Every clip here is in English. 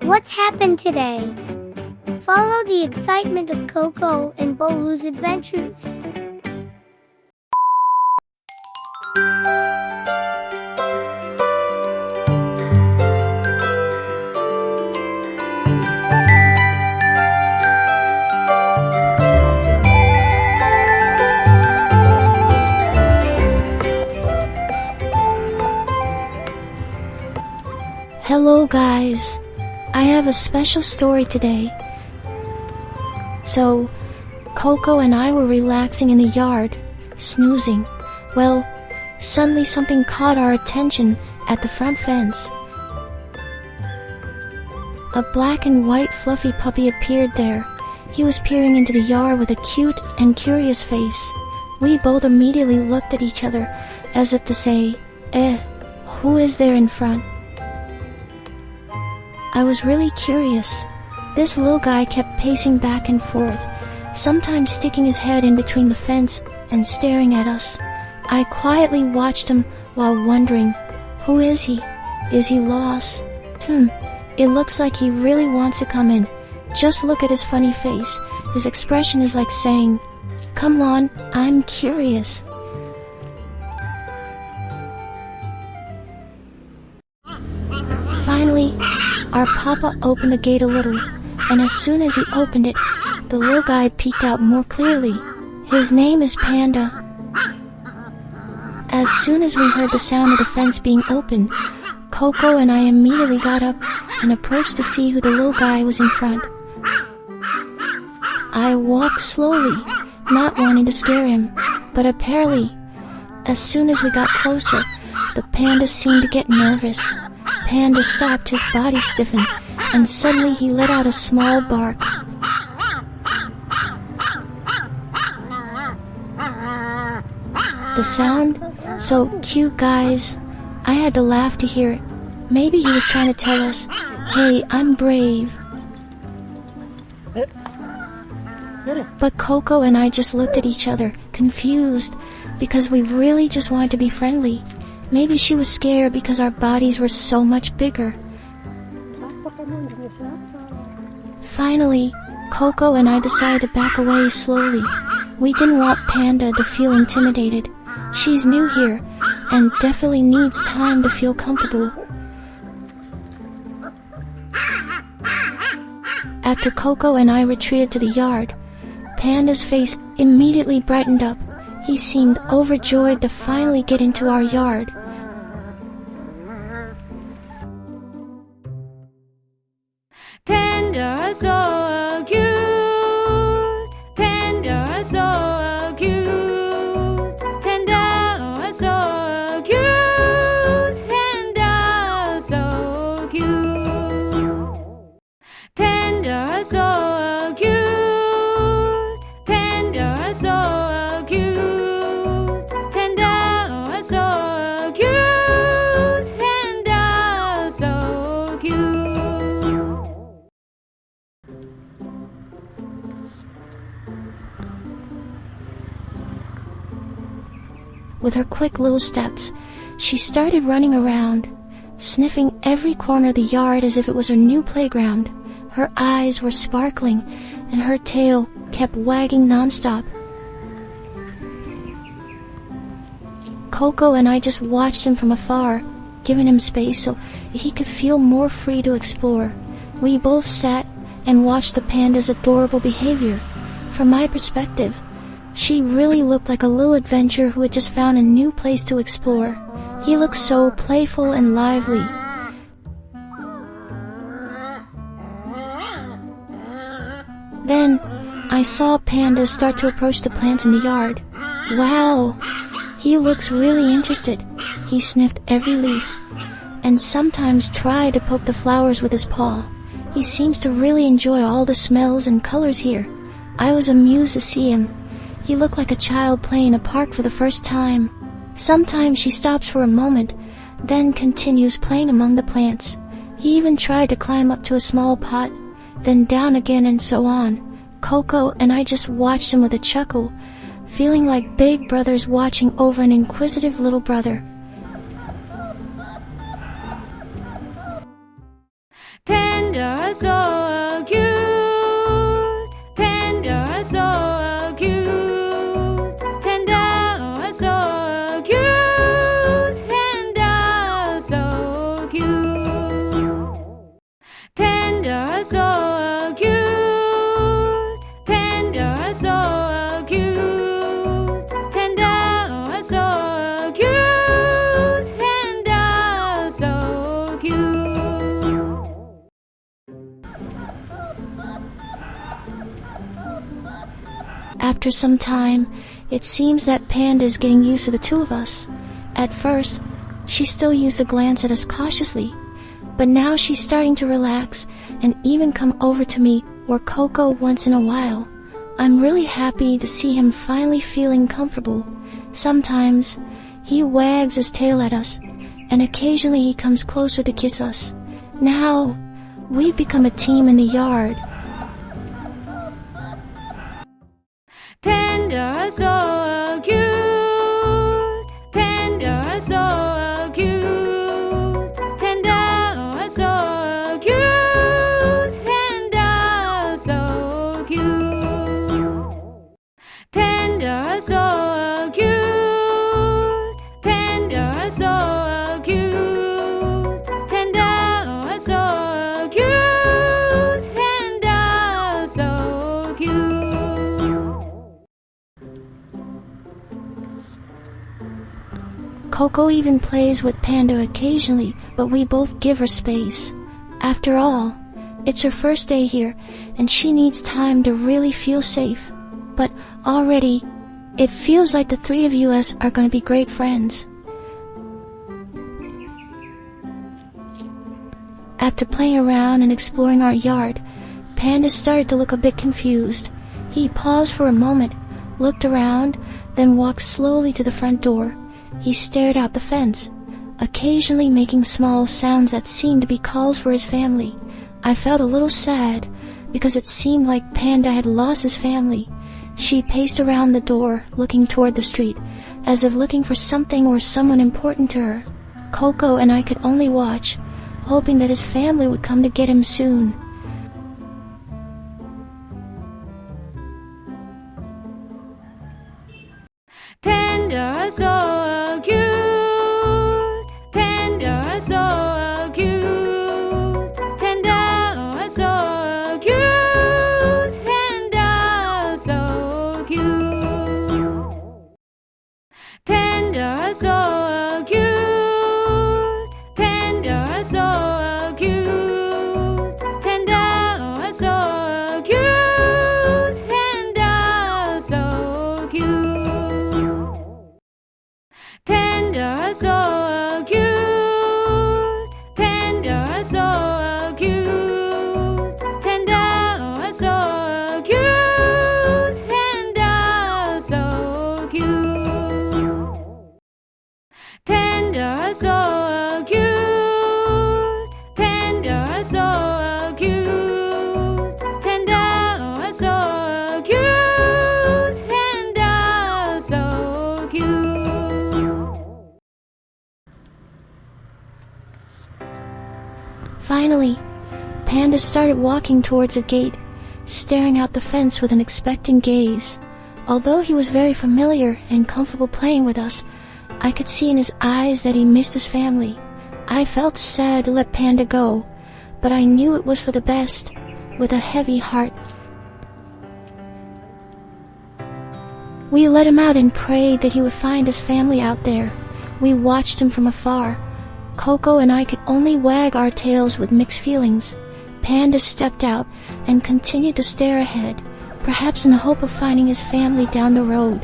What's happened today? Follow the excitement of Coco and Bolu's adventures. Hello guys, I have a special story today. So, Coco and I were relaxing in the yard, snoozing. Well, suddenly something caught our attention at the front fence. A black and white fluffy puppy appeared there. He was peering into the yard with a cute and curious face. We both immediately looked at each other as if to say, who is there in front? I was really curious. This little guy kept pacing back and forth, sometimes sticking his head in between the fence and staring at us. I quietly watched him while wondering, who is he? Is he lost? It looks like he really wants to come in. Just look at his funny face. His expression is like saying, come on, I'm curious. Finally, our papa opened the gate a little, and as soon as he opened it, the little guy peeked out more clearly. His name is Panda. As soon as we heard the sound of the fence being opened, Coco and I immediately got up and approached to see who the little guy was in front. I walked slowly, not wanting to scare him, but apparently, as soon as we got closer, the panda seemed to get nervous. Panda stopped, his body stiffened, and suddenly he let out a small bark. The sound? So cute, guys. I had to laugh to hear it. Maybe he was trying to tell us, hey, I'm brave. But Coco and I just looked at each other, confused, because we really just wanted to be friendly. Maybe she was scared because our bodies were so much bigger. Finally, Coco and I decided to back away slowly. We didn't want Panda to feel intimidated. She's new here and definitely needs time to feel comfortable. After Coco and I retreated to the yard, Panda's face immediately brightened up. He seemed overjoyed to finally get into our yard. Panda so cute, Panda so cute, Panda so cute, Panda so cute, Panda so cute, Panda so cute, Panda so cute, Panda so cute. With her quick little steps, she started running around, sniffing every corner of the yard as if it was her new playground. Her eyes were sparkling, and her tail kept wagging nonstop. Coco and I just watched him from afar, giving him space so he could feel more free to explore. We both sat and watched the panda's adorable behavior. From my perspective, she really looked like a little adventurer who had just found a new place to explore. He looked so playful and lively. Then, I saw Panda start to approach the plants in the yard. Wow! He looks really interested. He sniffed every leaf, and sometimes tried to poke the flowers with his paw. He seems to really enjoy all the smells and colors here. I was amused to see him. He looked like a child playing in a park for the first time. Sometimes she stops for a moment, then continues playing among the plants. He even tried to climb up to a small pot, then down again, and so on. Coco and I just watched him with a chuckle, feeling like big brothers watching over an inquisitive little brother. Panda After some time, it seems that Panda is getting used to the two of us. At first, she still used to glance at us cautiously, but now she's starting to relax and even come over to me or Coco once in a while. I'm really happy to see him finally feeling comfortable. Sometimes, he wags his tail at us, and occasionally he comes closer to kiss us. Now, we've become a team in the yard. Panda so cute, Panda so cute, Panda so cute, Panda so cute, Panda so cute, Panda so cute, Panda so cute, Panda so cute. Coco even plays with Panda occasionally, but we both give her space. After all, it's her first day here, and she needs time to really feel safe. But already, it feels like the three of us are going to be great friends. After playing around and exploring our yard, Panda started to look a bit confused. He paused for a moment, looked around, then walked slowly to the front door. He stared out the fence, occasionally making small sounds that seemed to be calls for his family. I felt a little sad, because it seemed like Panda had lost his family. She paced around the door, looking toward the street, as if looking for something or someone important to her. Coco and I could only watch, hoping that his family would come to get him soon. Panda so cute, Panda so cute, Panda so cute, Panda so cute, Panda so cute, Panda so cute, Panda so cute, Panda so cute, Panda so cute, Panda so cute, Panda so cute, Panda so cute, Panda so cute, Panda so cute, Panda so cute, Panda so cute. Finally, Panda started walking towards a gate, staring out the fence with an expectant gaze. Although he was very familiar and comfortable playing with us, I could see in his eyes that he missed his family. I felt sad to let Panda go, but I knew it was for the best. With a heavy heart, we let him out and prayed that he would find his family out there. We watched him from afar. Coco and I could only wag our tails with mixed feelings. Panda stepped out and continued to stare ahead, perhaps in the hope of finding his family down the road.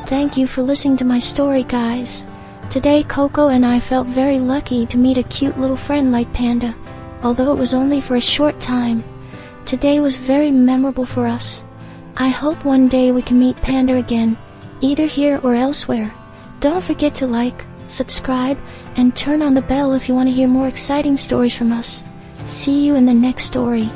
Thank you for listening to my story, guys. Today, Coco and I felt very lucky to meet a cute little friend like Panda, although it was only for a short time. Today was very memorable for us. I hope one day we can meet Panda again, either here or elsewhere. Don't forget to like, subscribe, and turn on the bell if you want to hear more exciting stories from us. See you in the next story.